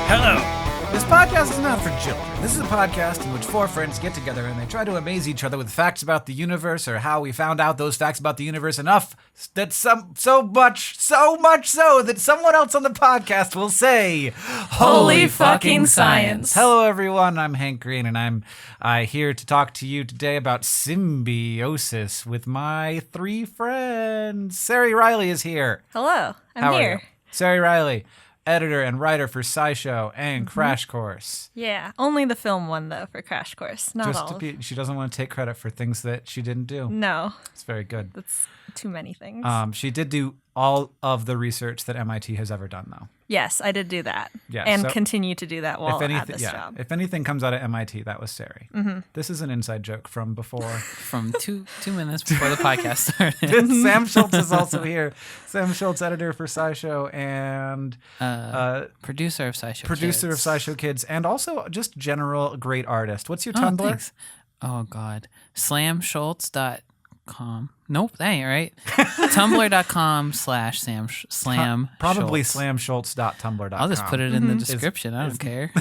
Hello. This podcast is not for children. This is a podcast in which four friends get together and they try to amaze each other with facts about the universe or how we found out those facts about the universe enough that so much so that someone else on the podcast will say, Holy fucking science. Hello, everyone. I'm Hank Green, and I'm here to talk to you today about Symbiosis with my three friends. Ceri Riley is here. Hello, How I'm are here. you? Ceri Riley, editor and writer for SciShow and Crash Course. Yeah, only the film one though for Crash Course, not Just all. to be, she doesn't want to take credit for things that she didn't do. No, It's very good. that's too many things. She did do all of the research that MIT has ever done, though. Yes, I did do that, Yeah, and so continue to do that while at this job. If anything comes out of MIT, that was Ceri. Mm-hmm. This is an inside joke from before. From two minutes before the podcast started. Sam Schultz is also here. Sam Schultz, editor for SciShow and Producer of SciShow producer Kids. of SciShow Kids, and also just general great artist. What's your Tumblr? Thanks. Oh, God. Slamschultz.com. Nope, that ain't right. Tumblr.com/slam. Probably Schultz. slamschultz.tumblr.com. I'll just put it in the description. I don't care.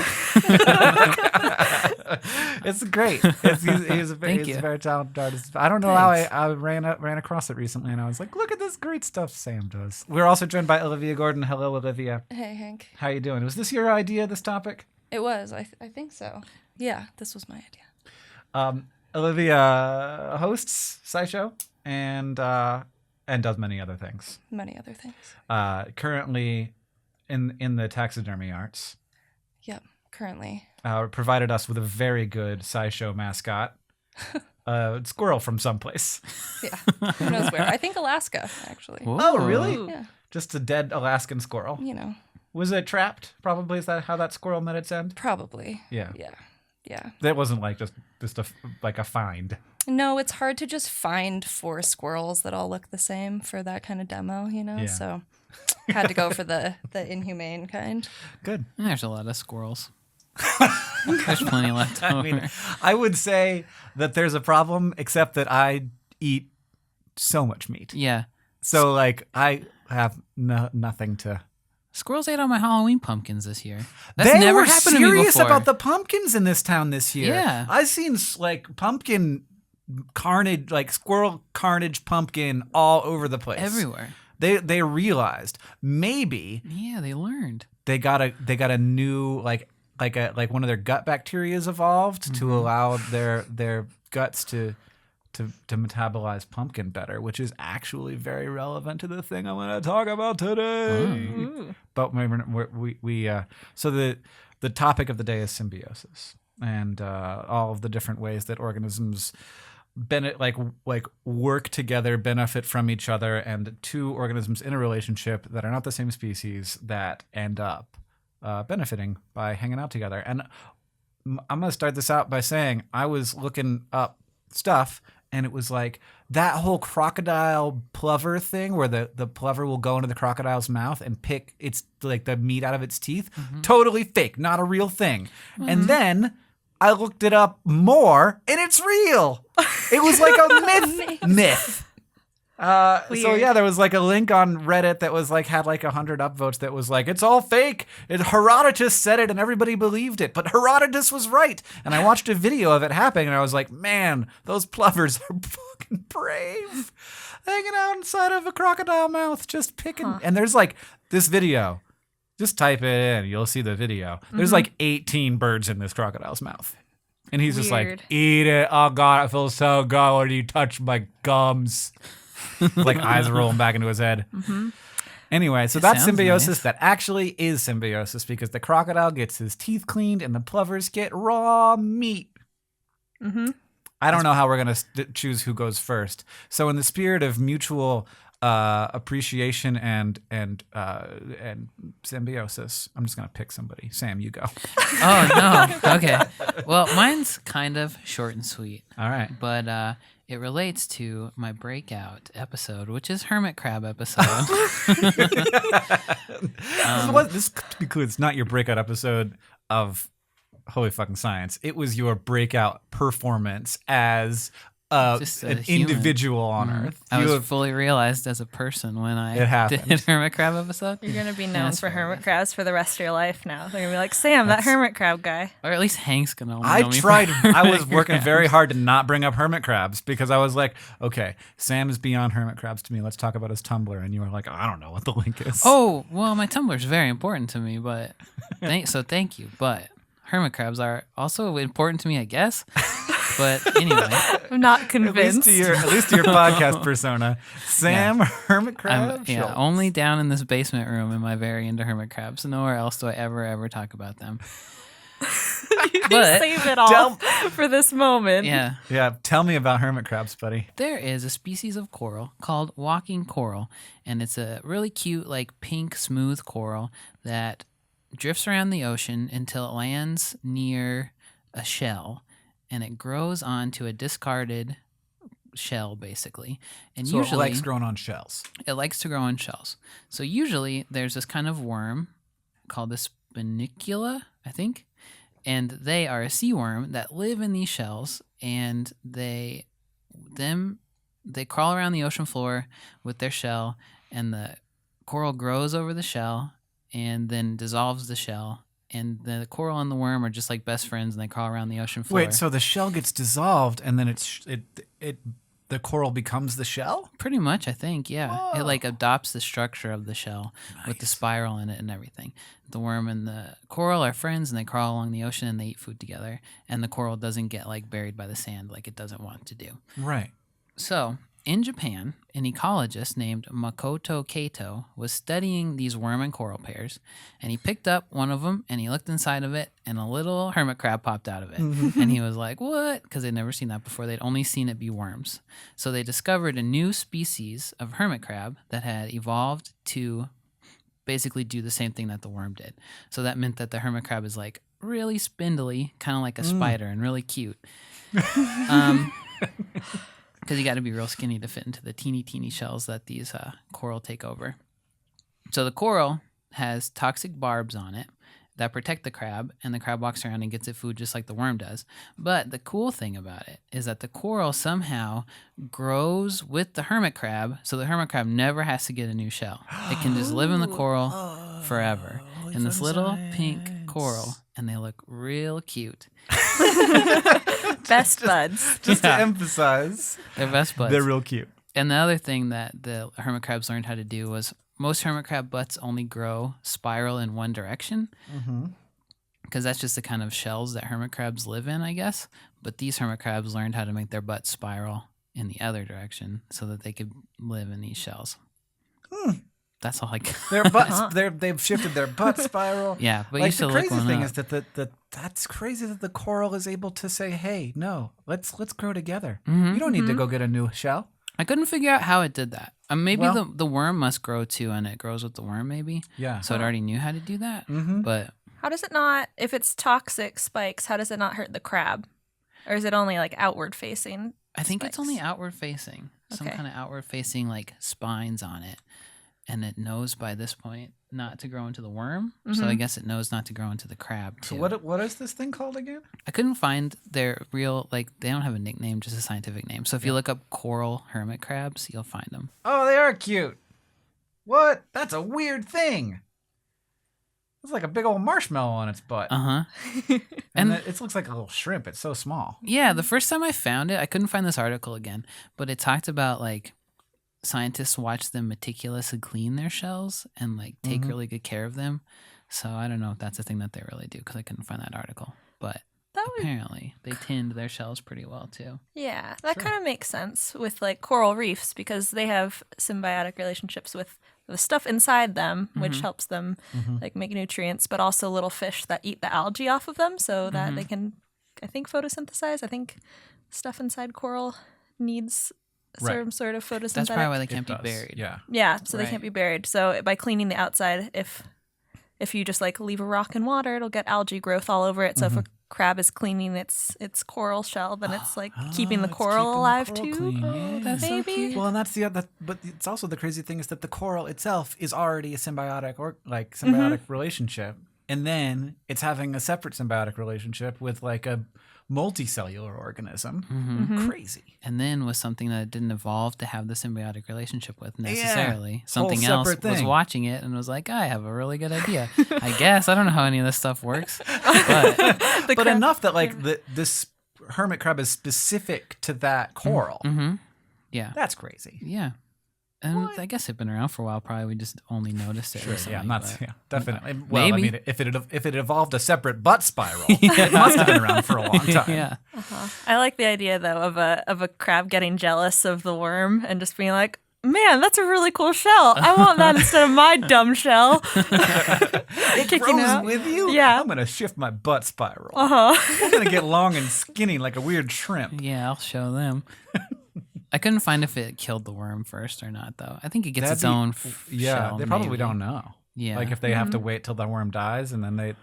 It's great. He's a very talented artist. I don't know how I ran across it recently, and I was like, look at this great stuff Sam does. We're also joined by Olivia Gordon. Hello, Olivia. Hey, Hank. How you doing? Was this your idea, this topic? It was. I think so. Yeah, this was my idea. Olivia hosts SciShow and does many other things. Many other things. Currently in the taxidermy arts. Yep, currently. Provided us with a very good SciShow mascot. Squirrel from someplace. Yeah, who knows where. I think Alaska, actually. Whoa. Oh, really? Yeah, Just a dead Alaskan squirrel. you know, Was it trapped? Probably. Is that how that squirrel met its end? probably. Yeah. Yeah. That wasn't like just like a find. No, it's hard to just find four squirrels that all look the same for that kind of demo, you know? Yeah. So had to go for the inhumane kind. Good. There's a lot of squirrels. There's plenty left over. I mean, I would say that there's a problem, except that I eat so much meat. Yeah. So like I have nothing to. Squirrels ate all my Halloween pumpkins this year. That's They never were happened to me serious before. about the pumpkins in this town this year. Yeah. I've seen like pumpkin carnage, like squirrel carnage pumpkin all over the place. Everywhere. They realized maybe Yeah, they learned. they got a new like one of their gut bacteria has evolved to allow their guts to metabolize pumpkin better, which is actually very relevant to the thing I'm going to talk about today. Ooh. But so the topic of the day is symbiosis and all of the different ways that organisms work together, benefit from each other, and two organisms in a relationship that are not the same species that end up benefiting by hanging out together. And I'm going to start this out by saying I was looking up stuff, and it was like that whole crocodile plover thing where the plover will go into the crocodile's mouth and pick its like the meat out of its teeth. Totally fake, not a real thing. And then I looked it up more, and it's real. It was like a myth. So yeah, there was like a link on Reddit that was like had like 100 upvotes that was like, it's all fake. Herodotus said it and everybody believed it, but Herodotus was right. And I watched a video of it happening and I was like, man, those plovers are fucking brave, hanging out inside of a crocodile mouth, just picking. And there's like this video. Just type it in, you'll see the video. There's like 18 birds in this crocodile's mouth. And he's just like, Weird. eat it. Oh God, I feel so good when you touch my gums. Like eyes rolling back into his head. Anyway, so that's sounds symbiosis. nice. That actually is symbiosis because the crocodile gets his teeth cleaned and the plovers get raw meat. I don't know how we're going to choose who goes first. So in the spirit of mutual appreciation and symbiosis, I'm just going to pick somebody. Sam, you go. Oh, no. Okay. Well, mine's kind of short and sweet. All right. But it relates to my breakout episode, which is Hermit Crab episode. This, to be clear, it's not your breakout episode of Holy Fucking Science. It was your breakout performance as Just an human. individual on Earth. I was fully realized as a person when I did a hermit crab episode. You're going to be known for hermit crabs for the rest of your life now. They're going to be like, Sam, that hermit crab guy. Or at least Hank's going to know me. I was working very hard to not bring up hermit crabs because I was like, okay, Sam is beyond hermit crabs to me. Let's talk about his Tumblr. And you were like, I don't know what the link is. Oh, well, my Tumblr is very important to me, but thank you. But hermit crabs are also important to me, I guess. But anyway, I'm not convinced. At least to your podcast persona, Sam, hermit crab. Only down in this basement room am I very into hermit crabs. Nowhere else do I ever talk about them. But save it all for this moment. Yeah. Tell me about hermit crabs, buddy. There is a species of coral called walking coral, and it's a really cute, like pink, smooth coral that drifts around the ocean until it lands near a shell. And it grows onto a discarded shell, basically. And so usually, it likes growing on shells. It likes to grow on shells. So usually there's this kind of worm called the spinicula, I think. And they are a sea worm that live in these shells. And they crawl around the ocean floor with their shell. And the coral grows over the shell and then dissolves the shell. And the coral and the worm are just like best friends, and they crawl around the ocean floor. Wait, so the shell gets dissolved, and then the coral becomes the shell? Pretty much, I think. Yeah, Whoa. It like adopts the structure of the shell with the spiral in it and everything. The worm and the coral are friends, and they crawl along the ocean and they eat food together. And the coral doesn't get like buried by the sand like it doesn't want to do. Right. So in Japan, an ecologist named Makoto Kato was studying these worm and coral pairs, and he picked up one of them, and he looked inside of it, and a little hermit crab popped out of it. And he was like, what? Because they'd never seen that before. They'd only seen it be worms. So they discovered a new species of hermit crab that had evolved to basically do the same thing that the worm did. So that meant that the hermit crab is like really spindly, kind of like a spider, and really cute. Because you got to be real skinny to fit into the teeny shells that these coral take over. So the coral has toxic barbs on it that protect the crab, and the crab walks around and gets its food just like the worm does. But the cool thing about it is that the coral somehow grows with the hermit crab, so the hermit crab never has to get a new shell. It can just live in the coral forever. In this little pink coral, and they look real cute. Best buds. Just to emphasize. They're best buds. They're real cute. And the other thing that the hermit crabs learned how to do was most hermit crab butts only grow spiral in one direction. Because that's just the kind of shells that hermit crabs live in, I guess. But these hermit crabs learned how to make their butts spiral in the other direction so that they could live in these shells. That's all I got. Their butts, they've shifted their butt spiral. Yeah, but like you should the look crazy one thing up. is that that's crazy that the coral is able to say, "Hey, no, let's grow together. You don't need to go get a new shell." I couldn't figure out how it did that. Maybe the worm must grow too, and it grows with the worm. Maybe. Yeah. So it already knew how to do that. But How does it not? If it's toxic spikes, how does it not hurt the crab? Or is it only like outward facing? I think spikes? it's only outward facing. Some Okay. kind of outward facing like spines on it. And it knows by this point not to grow into the worm. So I guess it knows not to grow into the crab too. So what is this thing called again? I couldn't find their real, like, they don't have a nickname, just a scientific name. So if you look up coral hermit crabs, you'll find them. Oh, they are cute. What? That's a weird thing. It's like a big old marshmallow on its butt. Uh-huh. And it looks like a little shrimp. It's so small. Yeah, the first time I found it, I couldn't find this article again, but it talked about, like, scientists watch them meticulously clean their shells and, like, take really good care of them. So I don't know if that's a thing that they really do because I couldn't find that article. But apparently they tinned their shells pretty well, too. Yeah, that kind of makes sense with like coral reefs because they have symbiotic relationships with the stuff inside them, which helps them like make nutrients, but also little fish that eat the algae off of them so that they can, I think, photosynthesize. I think stuff inside coral needs some sort of photosynthetic. That's probably why they can't be buried. Yeah. Yeah, so they can't be buried. So by cleaning the outside, if you just like leave a rock in water, it'll get algae growth all over it. So if a crab is cleaning its coral shell, then it's like keeping the coral alive too. Clean. Yeah. That's so Maybe. cute. Well, and that's the other. But it's also the crazy thing is that the coral itself is already a symbiotic relationship. And then it's having a separate symbiotic relationship with like a multicellular organism. Crazy. And then was something that didn't evolve to have the symbiotic relationship with necessarily. Something Whole else separate was thing. watching it and was like, I have a really good idea. I guess. I don't know how any of this stuff works. But But enough that like this hermit crab is specific to that coral. yeah. That's crazy. Yeah. And I guess it'd been around for a while. Probably we just only noticed it recently. Yeah, not but- yeah, definitely. Well, I Maybe. mean, if it evolved a separate butt spiral, it must have been around for a long time. Yeah. I like the idea though of a crab getting jealous of the worm and just being like, "Man, that's a really cool shell. I want that instead of my dumb shell." It Kicking grows out. with you. Yeah. I'm gonna shift my butt spiral. I'm gonna get long and skinny like a weird shrimp. Yeah, I'll show them. I couldn't find if it killed the worm first or not, though. I think it gets That'd its be- own Yeah, shell. they probably maybe. don't know. Yeah. Like if they have to wait till the worm dies and then they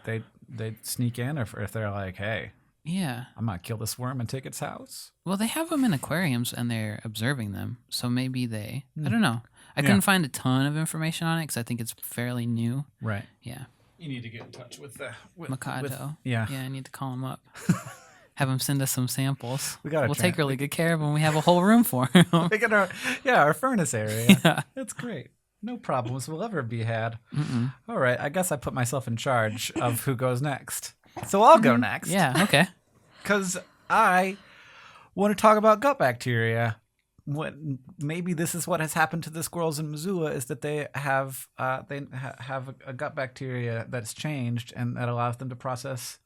sneak in, or if they're like, hey, Yeah. I'm gonna kill this worm and take its house. Well, they have them in aquariums and they're observing them. So maybe they, I don't know. I couldn't find a ton of information on it because I think it's fairly new. Right. Yeah. You need to get in touch with the Mikado. yeah. Yeah, I need to call him up. Have him send us some samples. gotta We'll try take it. really good care of him. We have a whole room for him. Look at our furnace area. Yeah. It's great. No problems will ever be had. All right, I guess I put myself in charge of who goes next. So I'll go next. Yeah, okay. Because I want to talk about gut bacteria. Maybe this is what has happened to the squirrels in Missoula is that they have a gut bacteria that's changed and that allows them to process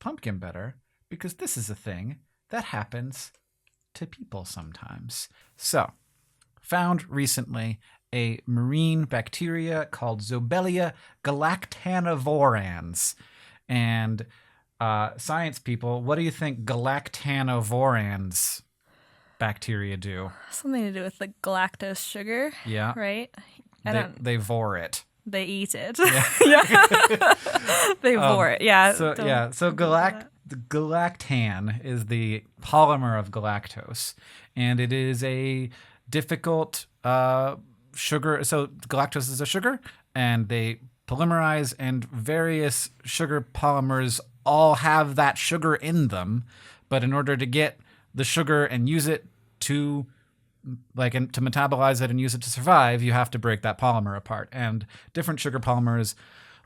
pumpkin better, because this is a thing that happens to people sometimes. So, found recently a marine bacteria called Zobelia galactanovorans. And science people, what do you think galactanovorans bacteria do? Something to do with the galactose sugar, Yeah. right? They vor it. They eat it. Yeah. They vor it. Yeah. So galactan is the polymer of galactose, and it is a difficult sugar. So galactose is a sugar, and they polymerize, and various sugar polymers all have that sugar in them. But in order to get the sugar and use it to to metabolize it and use it to survive, you have to break that polymer apart. And different sugar polymers,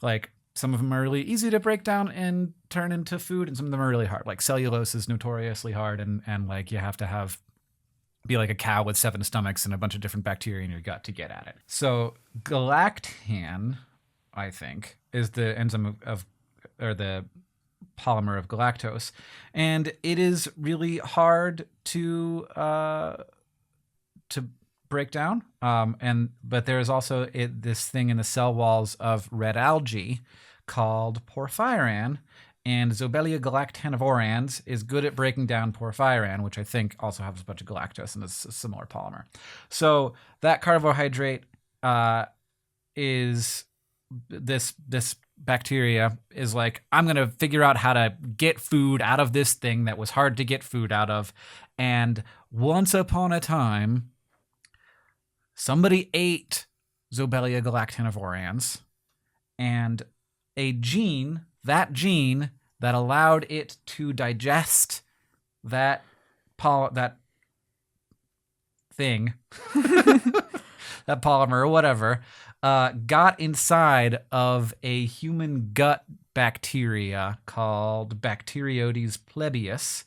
like some of them are really easy to break down and turn into food, and some of them are really hard. Like cellulose is notoriously hard, and like you have to be like a cow with 7 stomachs and a bunch of different bacteria in your gut to get at it. So galactan, I think, is the enzyme or the polymer of galactose, and it is really hard to break down. But there is also this thing in the cell walls of red algae called porphyrin, and Zobelia galactanovorans is good at breaking down porphyrin, which I think also has a bunch of galactose and is a similar polymer. So that carbohydrate is this bacteria is like, I'm going to figure out how to get food out of this thing that was hard to get food out of. And once upon a time, somebody ate Zobelia galactanovorans, and a gene that allowed it to digest that thing, that polymer or whatever, got inside of a human gut bacteria called Bacteroides plebeius,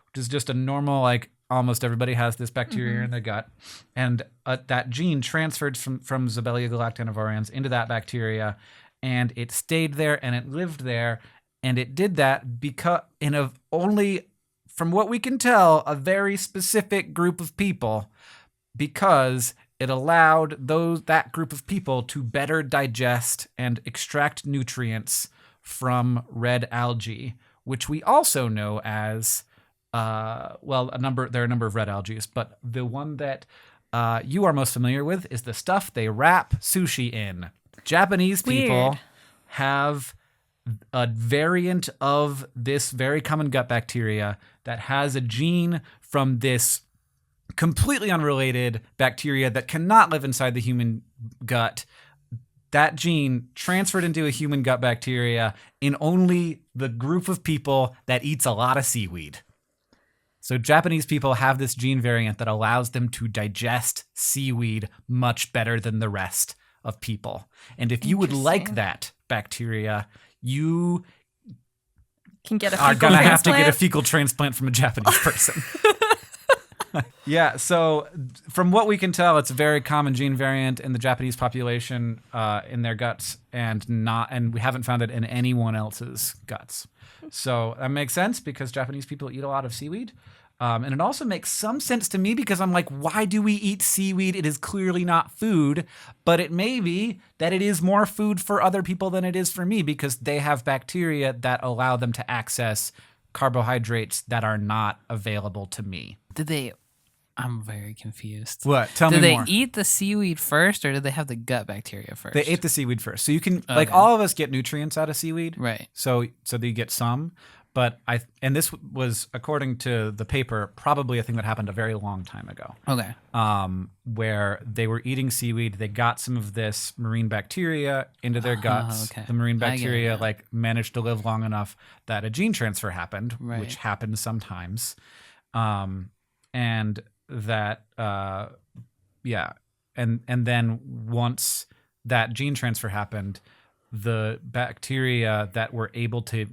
which is just a normal, like, almost everybody has this bacteria in their gut. And that gene transferred from Zobelia galactanovorans into that bacteria, and it stayed there and it lived there. And it did that because only, from what we can tell, a very specific group of people, because it allowed that group of people to better digest and extract nutrients from red algae, which we also know as there are a number of red algae, but the one that you are most familiar with is the stuff they wrap sushi in. Japanese people Weird. have a variant of this very common gut bacteria that has a gene from this completely unrelated bacteria that cannot live inside the human gut that gene transferred into a human gut bacteria in only the group of people that eats a lot of seaweed. So Japanese people have this gene variant that allows them to digest seaweed much better than the rest of people. And if you would like that bacteria, you can get a are fecal going to have to transplant. get a fecal transplant from a Japanese person. Yeah, so from what we can tell, it's a very common gene variant in the Japanese population in their guts, and we haven't found it in anyone else's guts. So that makes sense because Japanese people eat a lot of seaweed. And it also makes some sense to me because I'm like, why do we eat seaweed? It is clearly not food, but it may be that it is more food for other people than it is for me because they have bacteria that allow them to access carbohydrates that are not available to me. I'm very confused. What? Tell me more. Did they eat the seaweed first or did they have the gut bacteria first? They ate the seaweed first. So you can, like all of us get nutrients out of seaweed. Right. So you get some. But and this was, according to the paper, probably a thing that happened a very long time ago. Okay. Where they were eating seaweed, they got some of this marine bacteria into their guts. Okay. The marine bacteria it, managed to live long enough that a gene transfer happened, Right. which happens sometimes, and that and then once that gene transfer happened, the bacteria that were able to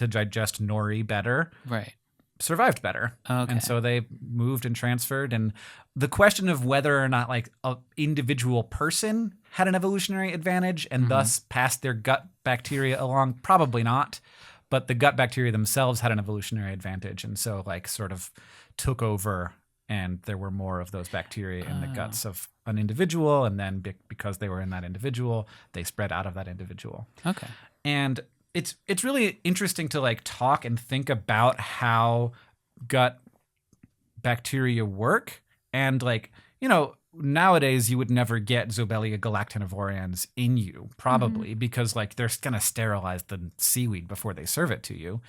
digest nori better, right, survived better. Okay. And so they moved and transferred. And the question of whether or not like an individual person had an evolutionary advantage and thus passed their gut bacteria along, probably not. But the gut bacteria themselves had an evolutionary advantage. And so like sort of took over, and there were more of those bacteria in the guts of an individual. And then because they were in that individual, they spread out of that individual. Okay. And it's really interesting to like talk and think about how gut bacteria work. And like, nowadays you would never get Zobelia galactinivorians in you, probably, because like they're going to sterilize the seaweed before they serve it to you.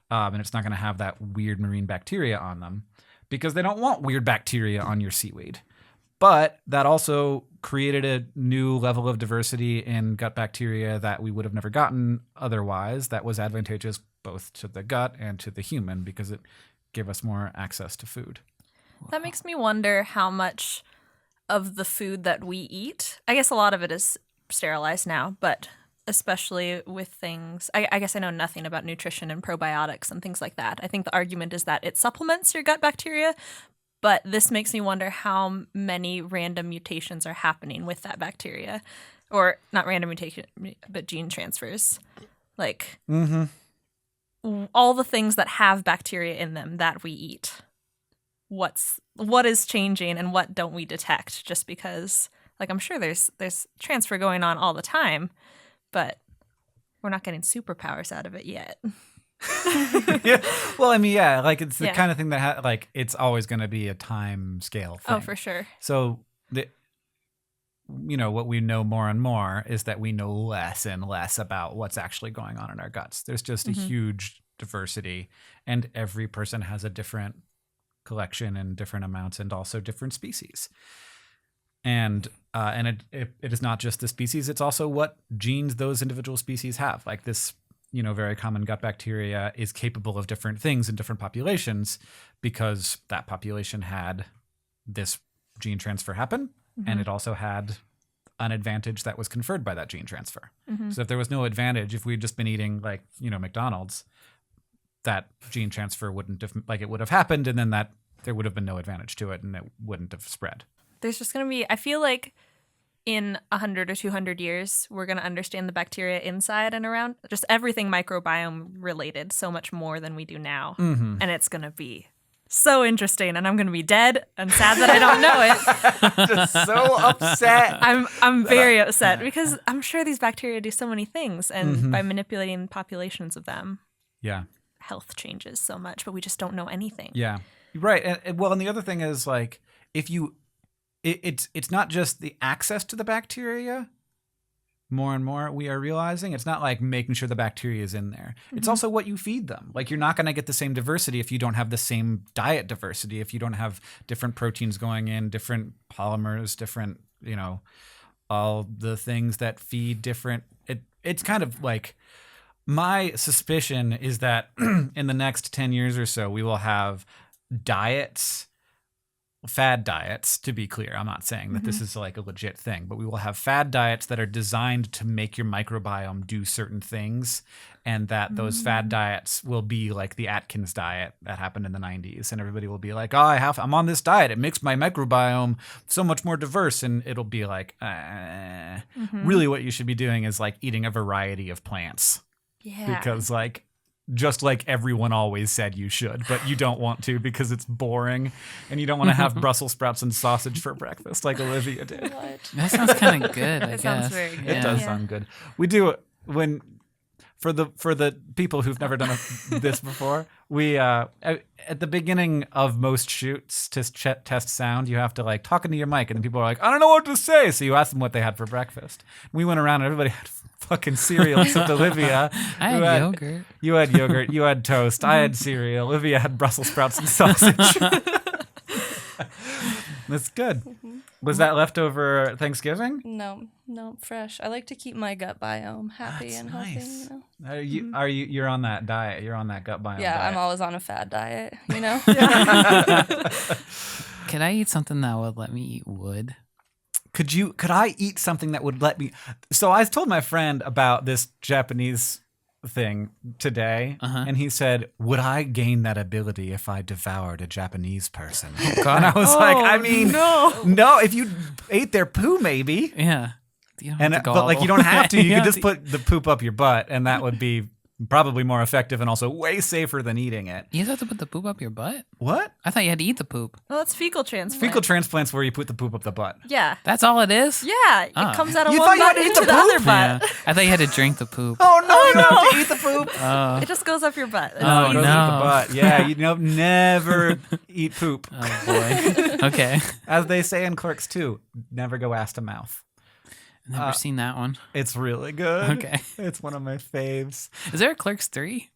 And it's not going to have that weird marine bacteria on them because they don't want weird bacteria on your seaweed. But that also created a new level of diversity in gut bacteria that we would have never gotten otherwise. That was advantageous both to the gut and to the human because it gave us more access to food. That makes me wonder how much of the food that we eat, I guess a lot of it is sterilized now, but especially with things, I guess I know nothing about nutrition and probiotics and things like that. I think the argument is that it supplements your gut bacteria, but this makes me wonder how many random mutations are happening with that bacteria. Or not random mutation, but gene transfers. Like all the things that have bacteria in them that we eat. What is changing and what don't we detect just because, like, I'm sure there's transfer going on all the time, but we're not getting superpowers out of it yet. Yeah. Well, I mean, yeah, like it's the kind of thing that like it's always going to be a time scale thing. Oh, for sure. So what we know more and more is that we know less and less about what's actually going on in our guts. There's just a huge diversity, and every person has a different collection and different amounts and also different species. And it is not just the species, it's also what genes those individual species have. Like this, very common gut bacteria is capable of different things in different populations because that population had this gene transfer happen, and it also had an advantage that was conferred by that gene transfer. So if there was no advantage, if we'd just been eating like, McDonald's, that gene transfer wouldn't have, like it would have happened, and then that there would have been no advantage to it and it wouldn't have spread. There's just going to be, I feel like in 100 or 200 years, we're going to understand the bacteria inside and around, just everything microbiome related so much more than we do now. And it's going to be so interesting, and I'm going to be dead and sad that I don't know it. Just so upset. I'm very upset because I'm sure these bacteria do so many things, and by manipulating populations of them, health changes so much, but we just don't know anything. Yeah, right. And the other thing is like it's not just the access to the bacteria. More and more we are realizing it's not like making sure the bacteria is in there. It's also what you feed them. Like you're not going to get the same diversity if you don't have the same diet diversity, if you don't have different proteins going in, different polymers, different, all the things that feed different. It's kind of like my suspicion is that in the next 10 years or so, we will have diets, fad diets, to be clear. I'm not saying that this is like a legit thing, but we will have fad diets that are designed to make your microbiome do certain things, and that those fad diets will be like the Atkins diet that happened in the 90s, and everybody will be like, oh, I'm on this diet. It makes my microbiome so much more diverse, and it'll be like, really what you should be doing is like eating a variety of plants. Yeah. Because like, just like everyone always said you should, but you don't want to because it's boring, and you don't want to have Brussels sprouts and sausage for breakfast like Olivia did. That sounds kind of good. I It sounds guess. very good. It does sound good. We do when for the people who've never done this before. We at the beginning of most shoots to test sound, you have to like talk into your mic, and then people are like, I don't know what to say, so you ask them what they had for breakfast. We went around and everybody had fucking cereal except Olivia. I had yogurt. You had yogurt. You had toast. I had cereal. Olivia had Brussels sprouts and sausage. That's good. Was that leftover Thanksgiving? No, fresh. I like to keep my gut biome happy That's and nice. healthy, you know. You're on that diet. You're on that gut biome Yeah, diet. I'm always on a fad diet, you know. Could I eat something that would let me eat wood? Could I eat something that would let me? So I told my friend about this Japanese thing today, and he said, would I gain that ability if I devoured a Japanese person? And I was like, I mean, no, if you ate their poo, maybe. Yeah. You don't have to But like, you don't have to. You Yeah. could just put the poop up your butt, and that would be probably more effective and also way safer than eating it. You have to put the poop up your butt? What? I thought you had to eat the poop. Well, it's fecal transplant. Fecal transplants where you put the poop up the butt. Yeah. That's all it is? Yeah. It Oh. comes out of You one thought you had butt to eat into the the other poop? Yeah. butt. I thought you had to drink the poop. Oh no! You don't have to eat the poop. Oh, It just goes up your butt. Oh, It goes no. up the butt. Yeah, you know, never eat poop. oh boy. Okay. As they say in Clerks 2, never go ass to mouth. Never seen that one. It's really good. Okay. It's one of my faves. Is there a Clerks 3?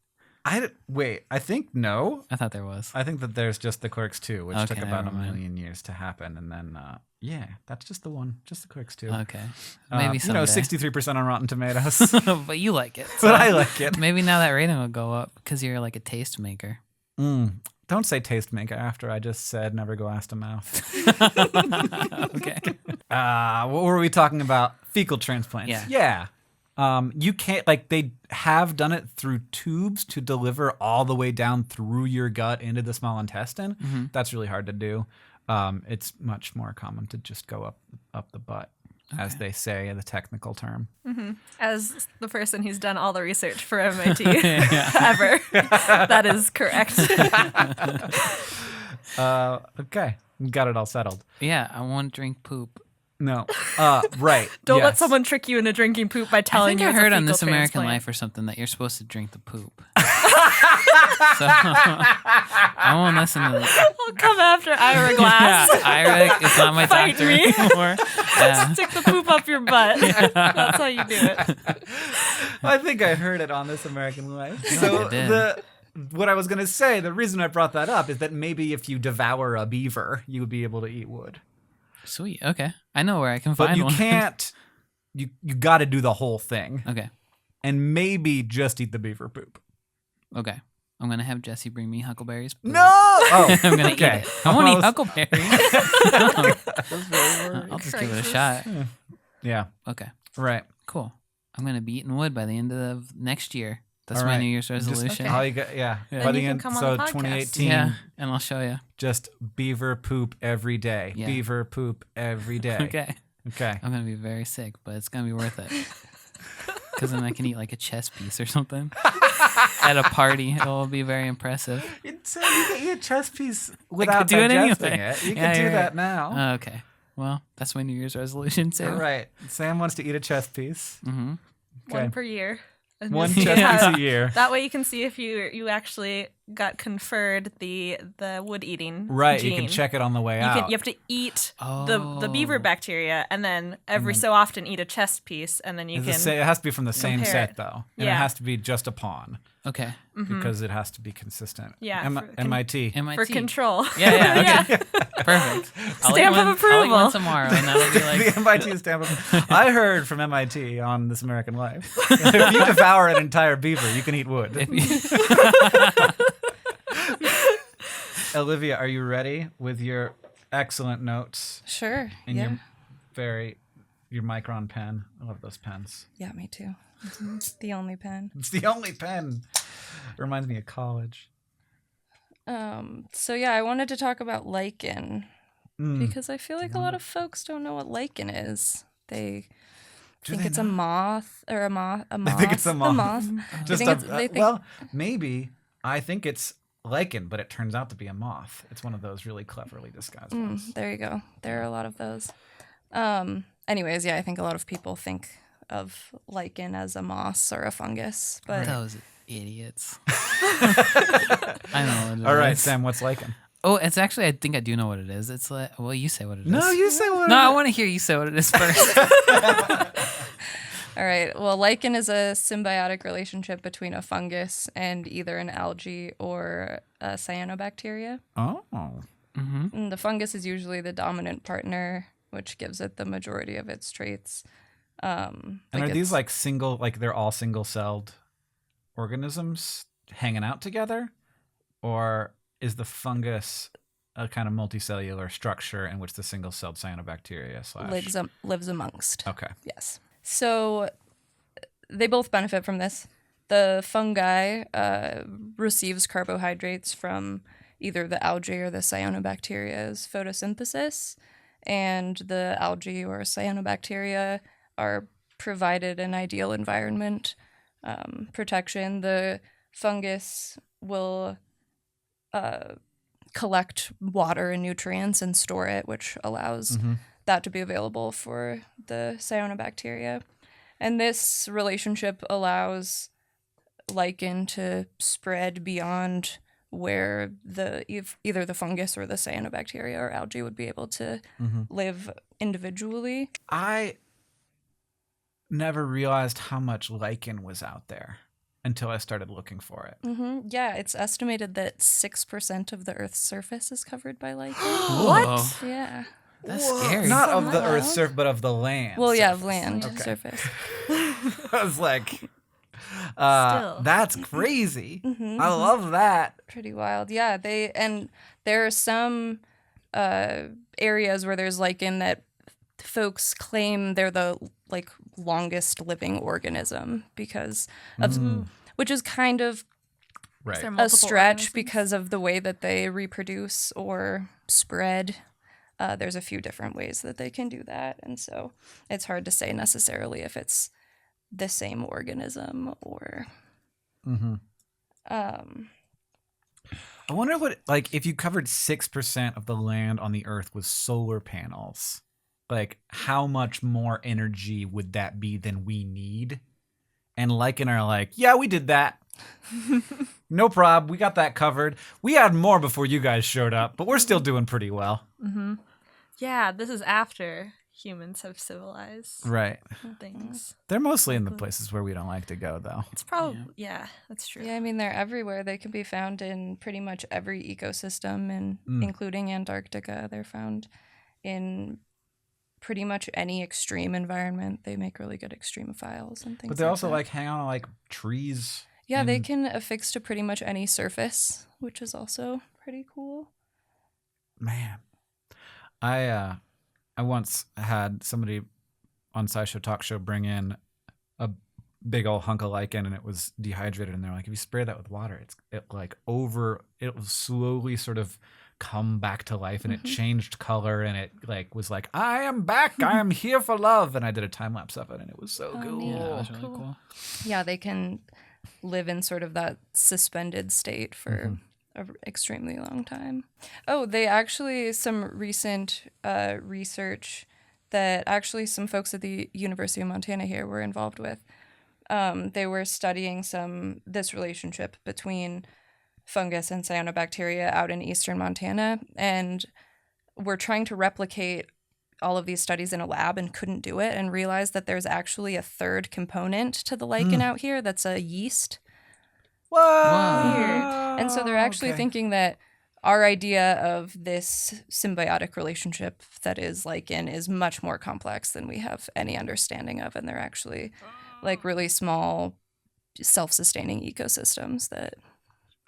Wait, I think no. I thought there was. I think that there's just the Clerks 2, which took Okay, about a never mind. million years to happen. And then, yeah, that's just the one. Just the Clerks 2. Okay. Maybe You know, someday. 63% on Rotten Tomatoes. But you like it. But I like it. Maybe now that rating will go up because you're like a taste maker. Don't say tastemaker after I just said never go ass to mouth. Okay. What were we talking about? Fecal transplants. Yeah. You can't, like, they have done it through tubes to deliver all the way down through your gut into the small intestine. Mm-hmm. That's really hard to do. It's much more common to just go up the butt, as they say, the technical term. As the person who's done all the research for MIT ever, that is correct. Okay, got it all settled. Yeah, I want to drink poop. No, right. Don't let yes. someone trick you into drinking poop by I telling think you I it's a heard on fecal This American transplant. Life or something that you're supposed to drink the poop. So I won't listen to that. I'll come after Ira Glass. Yeah, Ira is not my Fight doctor me. anymore. Yeah. Stick the poop up your butt. That's how you do it. I think I heard it on This American Life. I So did. what I was going to say, the reason I brought that up is that maybe if you devour a beaver, you would be able to eat wood. Sweet. Okay. I know where I can But find you one. can't, you got to do the whole thing. Okay. And maybe just eat the beaver poop. Okay. I'm going to have Jesse bring me huckleberries. poop. No! Oh, I'm going to okay. eat it. I won't eat was- huckleberries. I'll just give it a Crisis. shot. Yeah, Okay. right. Cool. I'm going to be eating wood by the end of next year. That's All my right. New Year's Just resolution. all you got, yeah. Yeah. By Then the you can end, come on so the podcast. 2018, Yeah. And I'll show you. just beaver poop every day. Yeah. Beaver poop every day. Okay. Okay. I'm going to be very sick, but it's going to be worth it. Because then I can eat like a chess piece or something. At a party. It will be very impressive. So you can eat a chess piece without do it digesting anyway. it. You Yeah, can do you're that right. now. Okay. Well, that's my New Year's resolution too. All right. Sam wants to eat a chess piece. Mm-hmm. Okay. One per year. And One just chess see how- piece a year. That way you can see if you actually got conferred the wood eating Right, gene. you can check it on the way out. You have to eat the beaver bacteria, and then every so often eat a chest piece, and then you can. It has to be from the same compare set it. though, and Yeah. it has to be just a pawn Okay. because it has to be consistent. Yeah, MIT. for control. Yeah. Okay. Perfect. Stamp of approval. I'll eat one tomorrow, and that'll be like. The MIT stamp. I heard from MIT on This American Life. If you devour an entire beaver, you can eat wood. Olivia, are you ready with your excellent notes Sure. and yeah. your micron pen? I love those pens. Yeah, me too. The only pen. It's the only pen. It reminds me of college. So yeah, I wanted to talk about lichen Mm. because I feel like a lot of folks don't know what lichen is. They think they it's a moth or a moth. I think it's a moth. A moth. Just they think well, maybe I think it's lichen, but it turns out to be a moth. It's one of those really cleverly disguised ones. there you go. There are a lot of those. Anyways, yeah, I think a lot of people think of lichen as a moss or a fungus, but Those idiots. I know what it All right, is. Sam, what's lichen? Oh, it's actually, I think I do know what it is. It's like, well, you say what it is. No, you say what. No, I want to hear you say what it is first. all right. Well, lichen is a symbiotic relationship between a fungus and either an algae or a cyanobacteria. Oh. And the fungus is usually the dominant partner, which gives it the majority of its traits. And are these like they're all single-celled organisms hanging out together? Or is the fungus a kind of multicellular structure in which the single-celled cyanobacteria lives amongst? Okay. Yes. So they both benefit from this. The fungi receives carbohydrates from either the algae or the cyanobacteria's photosynthesis, and the algae or cyanobacteria are provided an ideal environment protection. The fungus will collect water and nutrients and store it, which allows that to be available for the cyanobacteria. And this relationship allows lichen to spread beyond where either the fungus or the cyanobacteria or algae would be able to live individually. I never realized how much lichen was out there until I started looking for it. Yeah, it's estimated that 6% of the Earth's surface is covered by lichen. Whoa. Yeah. That's scary. Not of the Earth's surface, but of the land. Well, yeah, of surface. land Okay. surface. I was like, Still. that's crazy. I love that. Pretty wild. Yeah, there are some areas where there's lichen that folks claim they're the longest living organism because of which is kind of Right. there a multiple stretch organisms? because of the way that they reproduce or spread. There's a few different ways that they can do that, and so it's hard to say necessarily if it's the same organism or I wonder what, if you covered 6% of the land on the Earth with solar panels, how much more energy would that be than we need? And lichen are like, yeah, we did that. No prob. We got that covered. We had more before you guys showed up, but we're still doing pretty well. Yeah, this is after humans have civilized Right. things. They're mostly in the places where we don't like to go, though. It's probably that's true. yeah, I mean they're everywhere. They can be found in pretty much every ecosystem, and including Antarctica. They're found in pretty much any extreme environment. They make really good extremophiles and things. But they also that. hang on to trees. Yeah, they can affix to pretty much any surface, which is also pretty cool. Man, I once had somebody on SciShow Talk Show bring in a big old hunk of lichen, and it was dehydrated, and they're like, if you spray that with water, it will slowly sort of come back to life, and it changed color, and it was like, I am back, I am here for love, and I did a time lapse of it, and it was so cool. Yeah, that was really cool. Yeah, they can live in sort of that suspended state for an extremely long time. Oh, they actually, some recent research that actually some folks at the University of Montana here were involved with. They were studying this relationship between fungus and cyanobacteria out in eastern Montana, and we're trying to replicate all of these studies in a lab and couldn't do it, and realized that there's actually a third component to the lichen out here that's a yeast. Whoa. Weird. And so they're actually thinking that our idea of this symbiotic relationship that is lichen is much more complex than we have any understanding of, and they're actually like really small, self-sustaining ecosystems that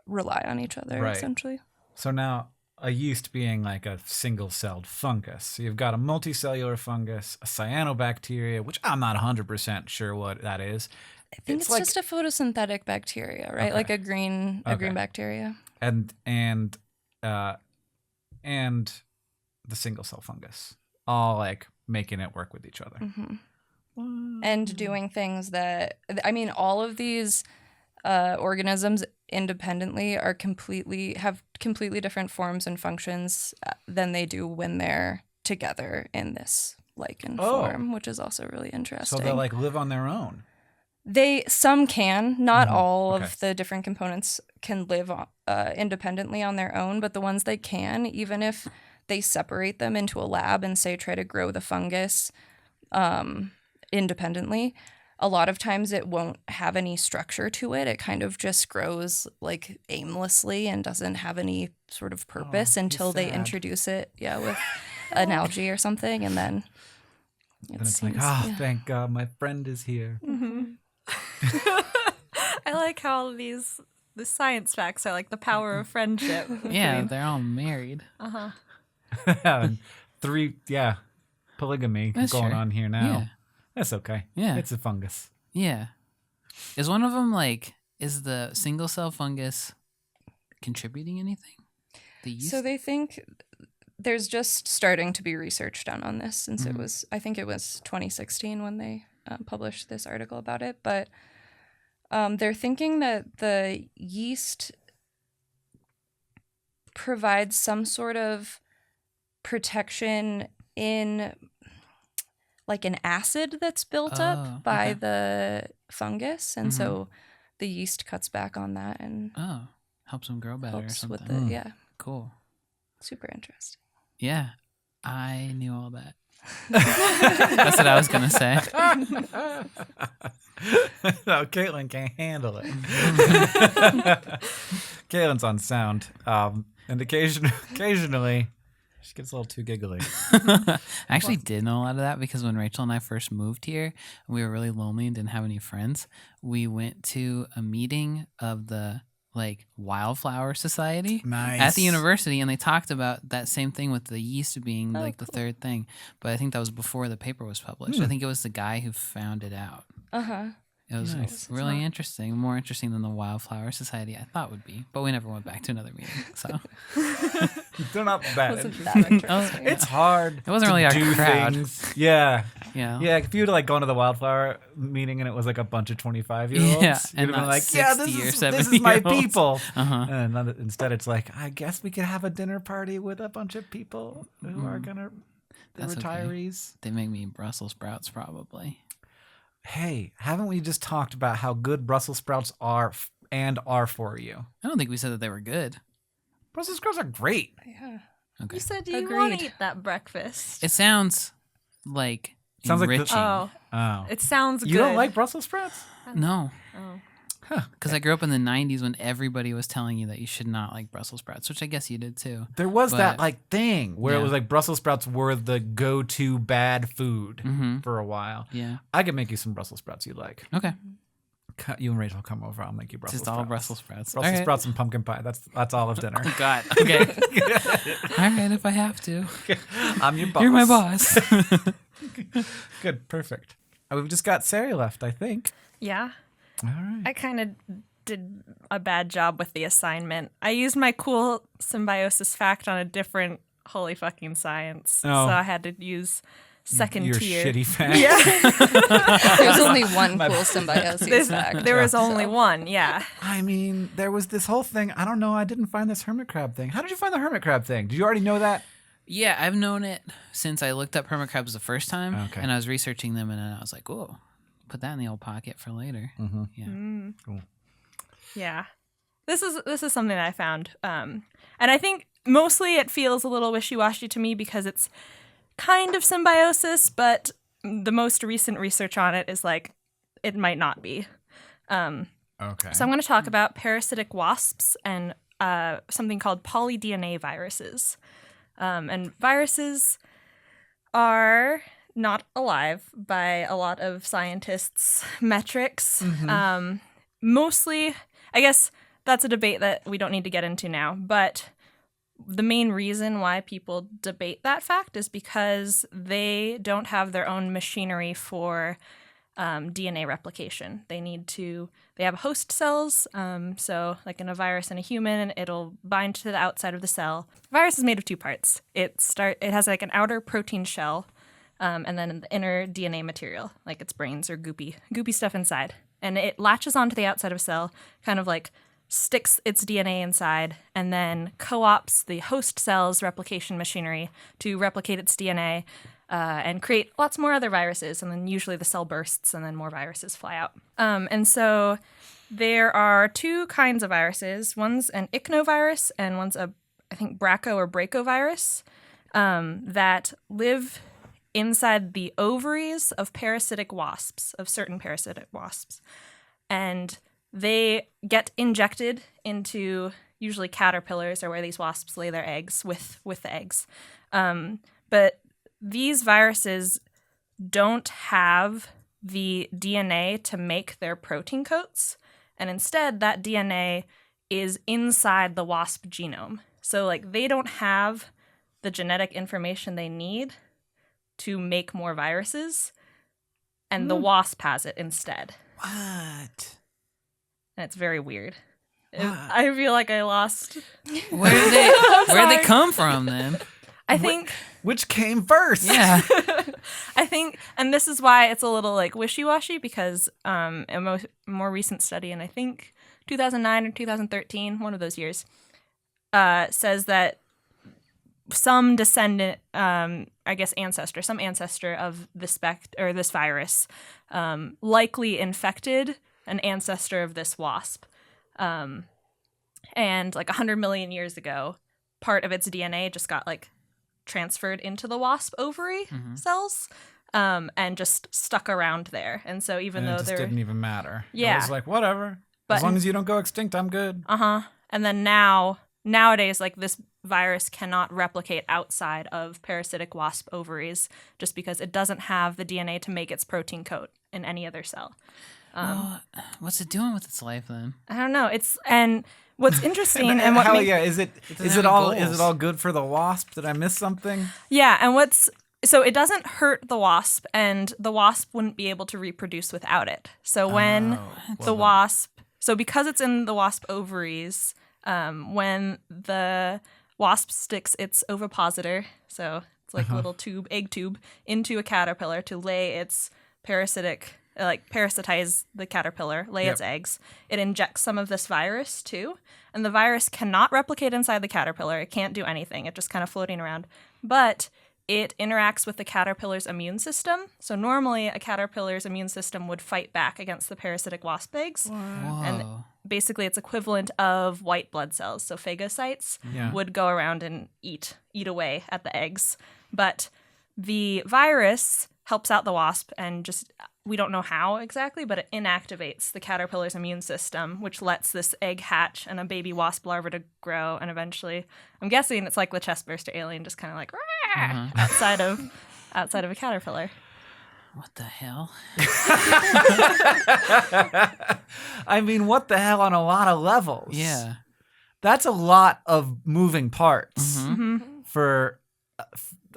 rely on each other, essentially. So now a yeast being like a single-celled fungus. So you've got a multicellular fungus, a cyanobacteria, which I'm not 100% sure what that is. I think it's like, just a photosynthetic bacteria, right? Like a green bacteria. And the single-cell fungus, all like making it work with each other. And doing things that, I mean, all of these organisms independently have completely different forms and functions than they do when they're together in this lichen form, which is also really interesting. So they'll like live on their own. Some can, not all of the different components can live independently on their own, but the ones they can, even if they separate them into a lab and say try to grow the fungus independently, a lot of times it won't have any structure to it. It kind of just grows like aimlessly and doesn't have any sort of purpose until they introduce it, with an algae or something, and then it's like, thank God my friend is here. I like how all the science facts are like the power of friendship. Yeah, they're all married. And 3, polygamy going on here now. Yeah. That's okay. Yeah. It's a fungus. Yeah. Is one of them is the single cell fungus contributing anything? The yeast? So they think there's just starting to be research done on this since I think it was 2016 when they published this article about it. But they're thinking that the yeast provides some sort of protection in like an acid that's built up by the fungus, and so the yeast cuts back on that and helps them grow better or something. With it. Cool. Super interesting. Yeah, I knew all that. That's what I was gonna say. No, Caitlin can't handle it. Caitlin's on sound, and occasionally she gets a little too giggly. I actually did know a lot of that because when Rachel and I first moved here, and we were really lonely and didn't have any friends, we went to a meeting of the Wildflower Society at the university, and they talked about that same thing with the yeast being the third thing. But I think that was before the paper was published. I think it was the guy who found it out. It was really interesting, more interesting than the Wildflower Society I thought would be. But we never went back to another meeting, so they're not bad. Wasn't that interesting? It's hard. It wasn't really our crowd. Things. Yeah. Yeah. If you would go into the Wildflower meeting and it was like a bunch of 25-year-olds, and you'd have been like, 60 or this is my 70-year-olds. people. And instead it's like, I guess we could have a dinner party with a bunch of people who are the retirees. Okay. They make me Brussels sprouts probably. Hey, haven't we just talked about how good Brussels sprouts are for you? I don't think we said that they were good. Brussels sprouts are great. Yeah. Okay. You said you want to eat that breakfast. It sounds like Sounds enriching. It sounds good. You don't like Brussels sprouts? No. Oh. Because I grew up in the 90s when everybody was telling you that you should not like Brussels sprouts, which I guess you did too. There was that thing where it was like Brussels sprouts were the go-to bad food for a while. Yeah. I could make you some Brussels sprouts you'd like. Okay. You and Rachel come over. I'll make you Brussels Just sprouts. all Brussels sprouts. Brussels sprouts and pumpkin pie. That's all of dinner. Oh, God. Okay. All right, if I have to. I'm your boss. You're my boss. Good. Perfect. We've just got Ceri left, I think. Yeah. All right. I kind of did a bad job with the assignment. I used my cool symbiosis fact on a different holy fucking science. So I had to use second your tier. Shitty fact. Yeah. There's only one cool symbiosis fact. There was only one, yeah. I mean, there was this whole thing. I don't know. I didn't find this hermit crab thing. How did you find the hermit crab thing? Did you already know that? Yeah, I've known it since I looked up hermit crabs the first time. Okay. And I was researching them, and then I was like, "Whoa, put that in the old pocket for later." Yeah. Cool. Yeah. this is something that I found, and I think mostly it feels a little wishy-washy to me because it's kind of symbiosis, but the most recent research on it is like it might not be. Okay. So I'm going to talk about parasitic wasps and something called polydNA viruses. And viruses are not alive by a lot of scientists' metrics. Mostly, I guess that's a debate that we don't need to get into now, but the main reason why people debate that fact is because they don't have their own machinery for DNA replication. They have host cells. So like in a virus in a human, it'll bind to the outside of the cell. The virus is made of two parts. It has like an outer protein shell, and then the inner DNA material, like its brains or goopy stuff inside. And it latches onto the outside of a cell, kind of like sticks its DNA inside, and then co-opts the host cell's replication machinery to replicate its DNA and create lots more other viruses. And then usually the cell bursts and then more viruses fly out. And so there are two kinds of viruses. One's an ichnovirus and one's I think Braco or Bracovirus that live inside the ovaries of certain parasitic wasps. And they get injected into usually caterpillars, or where these wasps lay their eggs with the eggs. But these viruses don't have the DNA to make their protein coats, and instead that DNA is inside the wasp genome. So like they don't have the genetic information they need to make more viruses, and the wasp has it instead. What? And it's very weird. I feel like I lost. Where'd they come from then? I think Which came first? Yeah. I think, and this is why it's a little like wishy-washy, because a more recent study, and I think 2009 or 2013, one of those years, says that some descendant, some ancestor of this virus likely infected an ancestor of this wasp. And like 100 million years ago, part of its DNA just got like transferred into the wasp ovary cells and just stuck around there. And so even though it just didn't even matter. Yeah. It was like, whatever. But as long as you don't go extinct, I'm good. And then nowadays, like this virus cannot replicate outside of parasitic wasp ovaries just because it doesn't have the DNA to make its protein coat in any other cell. What's it doing with its life then? I don't know. And what's interesting and what is it all good for the wasp? Did I miss something? Yeah, and so it doesn't hurt the wasp, and the wasp wouldn't be able to reproduce without it. So when because it's in the wasp ovaries, when the wasp sticks its ovipositor, so it's like a little egg tube, into a caterpillar to lay its parasitize the caterpillar, lay its eggs, it injects some of this virus too. And the virus cannot replicate inside the caterpillar. It can't do anything. It's just kind of floating around. But it interacts with the caterpillar's immune system. So normally a caterpillar's immune system would fight back against the parasitic wasp eggs. Whoa. And basically it's equivalent of white blood cells. So phagocytes would go around and eat away at the eggs. But the virus helps out the wasp, and just we don't know how exactly, but it inactivates the caterpillar's immune system, which lets this egg hatch and a baby wasp larva to grow, and eventually, I'm guessing it's like the chestburster alien, just kind of like outside of a caterpillar. What the hell? I mean, what the hell on a lot of levels? Yeah. That's a lot of moving parts for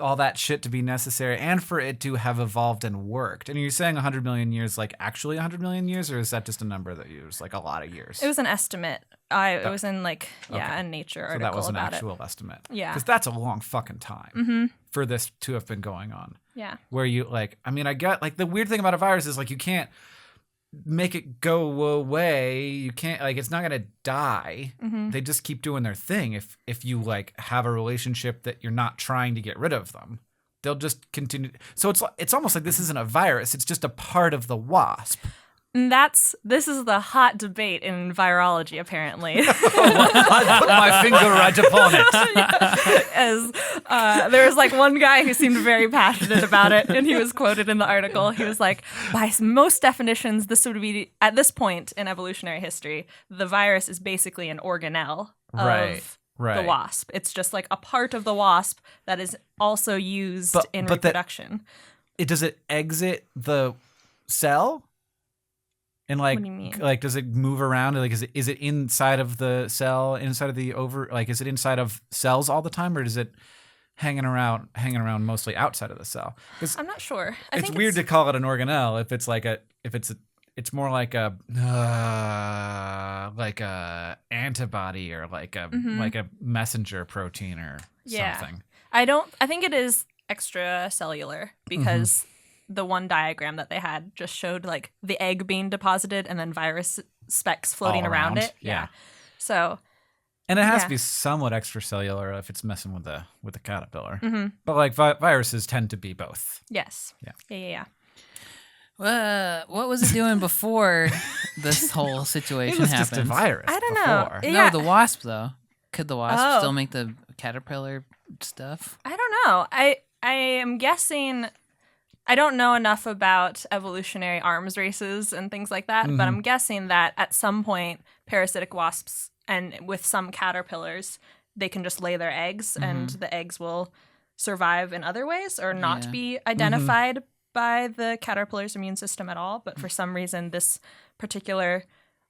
all that shit to be necessary and for it to have evolved and worked. And you're saying 100 million years, like actually 100 million years, or is that just a number that you use, like a lot of years? It was an estimate. It was in a Nature article about it. So that was an actual estimate. Yeah. Because that's a long fucking time for this to have been going on. Yeah. Where you I get the weird thing about a virus is you can't make it go away. You can't it's not gonna die. They just keep doing their thing. If you have a relationship that you're not trying to get rid of them, they'll just continue. So it's almost like this isn't a virus. It's just a part of the wasp. This is the hot debate in virology, apparently. I put my finger right upon it. As there was like one guy who seemed very passionate about it, and he was quoted in the article. He was like, by most definitions, this would be, at this point in evolutionary history, the virus is basically an organelle of the wasp. It's just like a part of the wasp that is also used in reproduction. Does it exit the cell? And like, what do you mean? Like, does it move around? Like, is it inside of the cell, inside of the like, is it inside of cells all the time, or is it hanging around mostly outside of the cell? I'm not sure. It's weird to call it an organelle if it's like it's more like a antibody or like a messenger protein or something. I think it is extracellular because the one diagram that they had just showed like the egg being deposited and then virus specks floating around it. Yeah. So. And it has to be somewhat extracellular if it's messing with the caterpillar. Mm-hmm. But like viruses tend to be both. Yes. Yeah. What was it doing before this whole situation happened? It was just a virus. I don't know. No, the wasp though. Could the wasp still make the caterpillar stuff? I don't know. I am guessing. I don't know enough about evolutionary arms races and things like that, but I'm guessing that at some point, parasitic wasps and with some caterpillars, they can just lay their eggs and the eggs will survive in other ways or not be identified by the caterpillar's immune system at all. But for some reason, this particular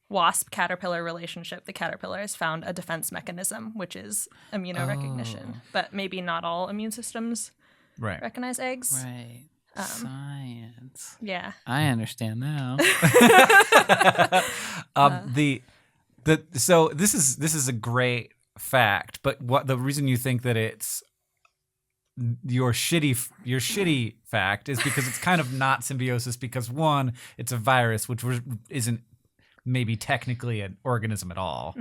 wasp-caterpillar relationship, the caterpillar has found a defense mechanism, which is immunorecognition. But maybe not all immune systems recognize eggs. Right. Science. Yeah. I understand now. So this is a great fact, but what the reason you think that it's your shitty fact is because it's kind of not symbiosis because one, it's a virus which isn't maybe technically an organism at all,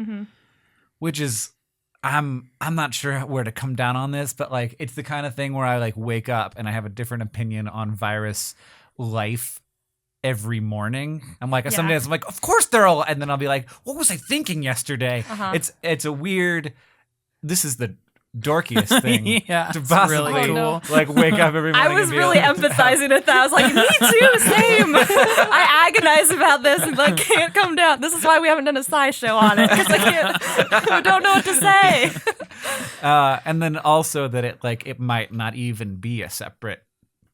which is I'm not sure where to come down on this, but like it's the kind of thing where I like wake up and I have a different opinion on virus life every morning. I'm like, some days I'm like, of course they're all, and then I'll be like, what was I thinking yesterday? It's a weird. This is the dorkiest thing to possibly really cool. Like wake up every morning. I was really empathizing with that. I was like, me too, same. I agonize about this and like can't come down. This is why we haven't done a sci show on it because I don't know what to say. And then also that it might not even be a separate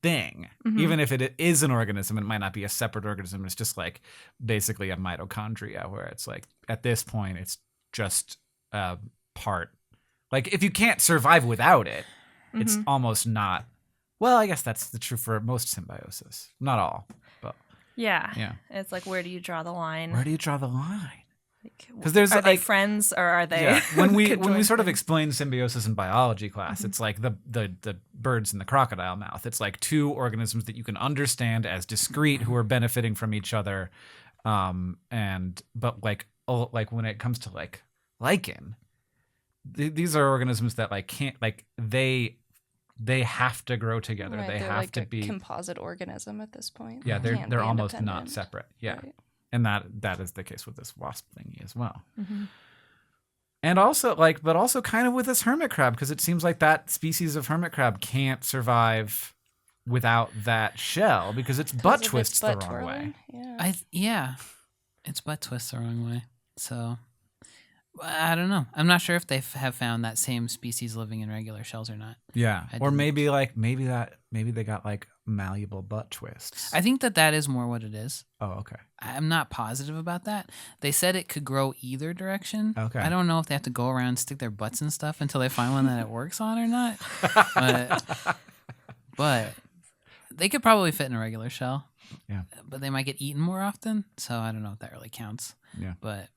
thing. Even if it is an organism, it might not be a separate organism. It's just like basically a mitochondria where it's like at this point it's just a part. Like, if you can't survive without it, it's almost not. Well, I guess that's the true for most symbiosis. Not all, but yeah. It's like, where do you draw the line? Where do you draw the line? Because are they friends or are they? Yeah. When we sort of explain symbiosis in biology class, it's like the birds in the crocodile mouth. It's like two organisms that you can understand as discrete who are benefiting from each other, but when it comes to like lichen. These are organisms that like can't like they have to grow together. Right, they they're have like to a be composite organism at this point. Yeah, Can't they're be almost independent. not separate. Yeah, Right. and that is the case with this wasp thingy as well. And also but also kind of with this hermit crab because it seems like that species of hermit crab can't survive without that shell because its butt twists the wrong way. Yeah. Its butt twists the wrong way. So. I don't know. I'm not sure if they have found that same species living in regular shells or not. Yeah, or maybe they got like malleable butt twists. I think that is more what it is. Oh, okay. I'm not positive about that. They said it could grow either direction. Okay. I don't know if they have to go around and stick their butts and stuff until they find one that it works on or not. But they could probably fit in a regular shell. Yeah. But they might get eaten more often, so I don't know if that really counts. Yeah. But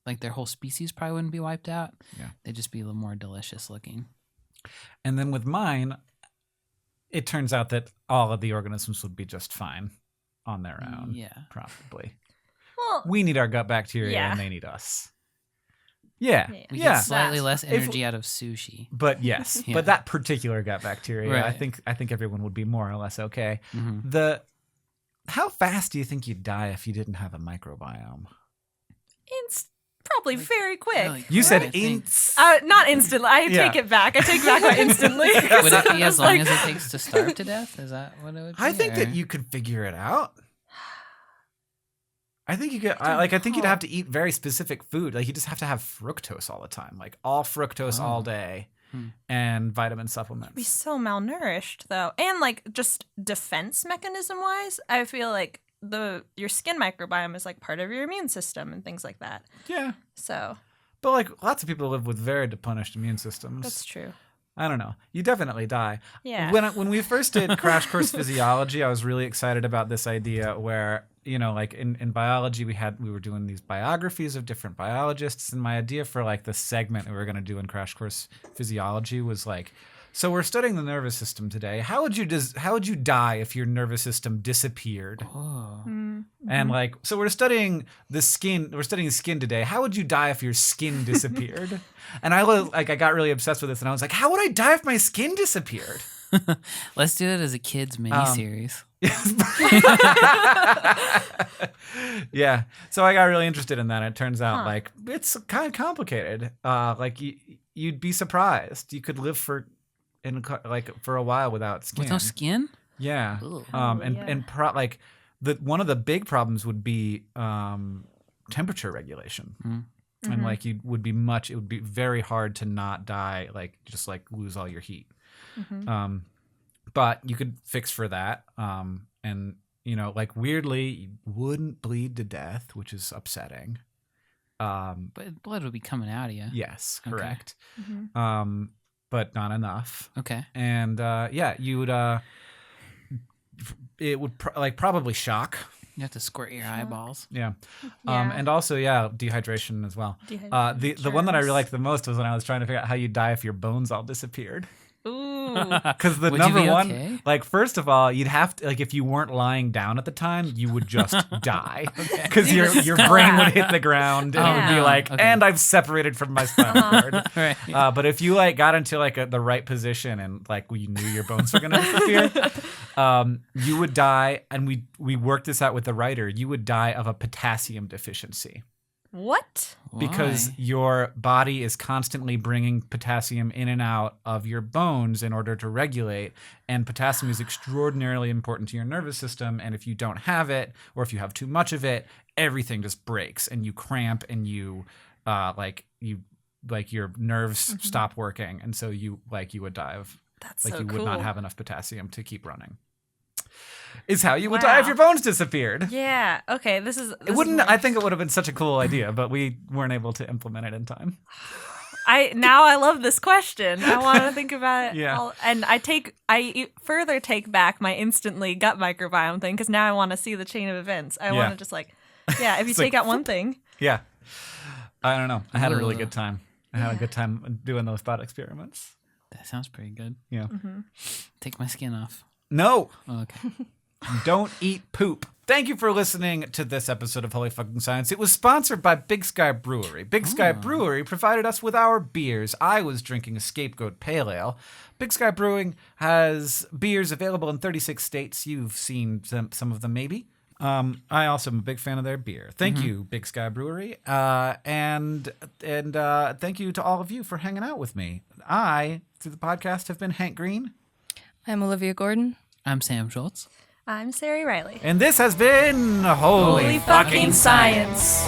like their whole species probably wouldn't be wiped out. Yeah. They'd just be a little more delicious looking. And then with mine, it turns out that all of the organisms would be just fine on their own. Yeah. Probably. Well, we need our gut bacteria and they need us. Yeah. We get slightly less energy out of sushi. But yes. But that particular gut bacteria, right. I think everyone would be more or less okay. how fast do you think you'd die if you didn't have a microbiome? It's probably very quick. Really You said quick, I think. Not instantly. I take it back. I take back my instantly. Would it be as long as it takes to starve to death? Is that what it would be? I think that or- you could figure it out. I think you could. I think you'd have to eat very specific food. Like you just have to have fructose all the time, like all fructose all day, and vitamin supplements. Be so malnourished though, and like just defense mechanism wise, I feel like your skin microbiome is like part of your immune system and things like that. Yeah, So but like lots of people live with very depleted immune systems. that's true. I don't know. You definitely die. Yeah. When we first did Crash Course Physiology, I was really excited about this idea where, like in biology, we were doing these biographies of different biologists, and my idea for like the segment we were going to do in Crash Course Physiology was like, so we're studying the nervous system today. How would you die if your nervous system disappeared? Oh. And like, so we're studying the skin. We're studying skin today. How would you die if your skin disappeared? And I got really obsessed with this, and I was like, how would I die if my skin disappeared? Let's do it as a kids miniseries. Yeah. So I got really interested in that. It turns out like it's kind of complicated. Like you'd be surprised. You could live for a while without skin. With no skin? Yeah. Ooh. One of the big problems would be temperature regulation. And like it would be very hard to not die, like just like lose all your heat. But you could fix for that. And like weirdly, you wouldn't bleed to death, which is upsetting. But blood would be coming out of you. Yes, Okay. correct. But not enough. Okay. And you would it would probably shock. You have to squirt your eyeballs. Yeah. Yeah. And also, dehydration as well. The one that I really liked the most was when I was trying to figure out how you'd die if your bones all disappeared. Ooh. Because the Would you number be one, okay? like, first of all, you'd have to, like, if you weren't lying down at the time, you would just die. Because your brain would hit the ground and it would be Oh, like, okay. and I've separated from my spinal cord. Right. But if you like got into like the right position and like you knew your bones were gonna disappear, you would die. And we worked this out with the writer. You would die of a potassium deficiency What? because Why? your body is constantly bringing potassium in and out of your bones in order to regulate. And potassium is extraordinarily important to your nervous system. And if you don't have it, or if you have too much of it, everything just breaks and you cramp and your nerves stop working, and so you would die of That's like so you cool. would not have enough potassium to keep running. Is how you would die if Wow. your bones disappeared. Yeah. Okay. This is. It wouldn't. I think it would have been such a cool idea, but we weren't able to implement it in time. I love this question. I want to think about it. Yeah. And I further take back my instantly gut microbiome thing because now I want to see the chain of events. I want to just if you It's take like, out one thing. Yeah. I don't know. I had a really Ugh. good time. I had a good time doing those thought experiments. That sounds pretty good. Yeah. Take my skin off. No. Oh, okay. Don't eat poop. Thank you for listening to this episode of Holy Fucking Science. It was sponsored by Big Sky Brewery. Big Sky Brewery provided us with our beers. I was drinking a Scapegoat Pale Ale. Big Sky Brewing has beers available in 36 states. You've seen some of them, maybe. I also am a big fan of their beer. Thank you, Big Sky Brewery. And thank you to all of you for hanging out with me. I, through the podcast, have been Hank Green. I'm Olivia Gordon. I'm Sam Schultz. I'm Ceri Riley. And this has been Holy Holy fucking science.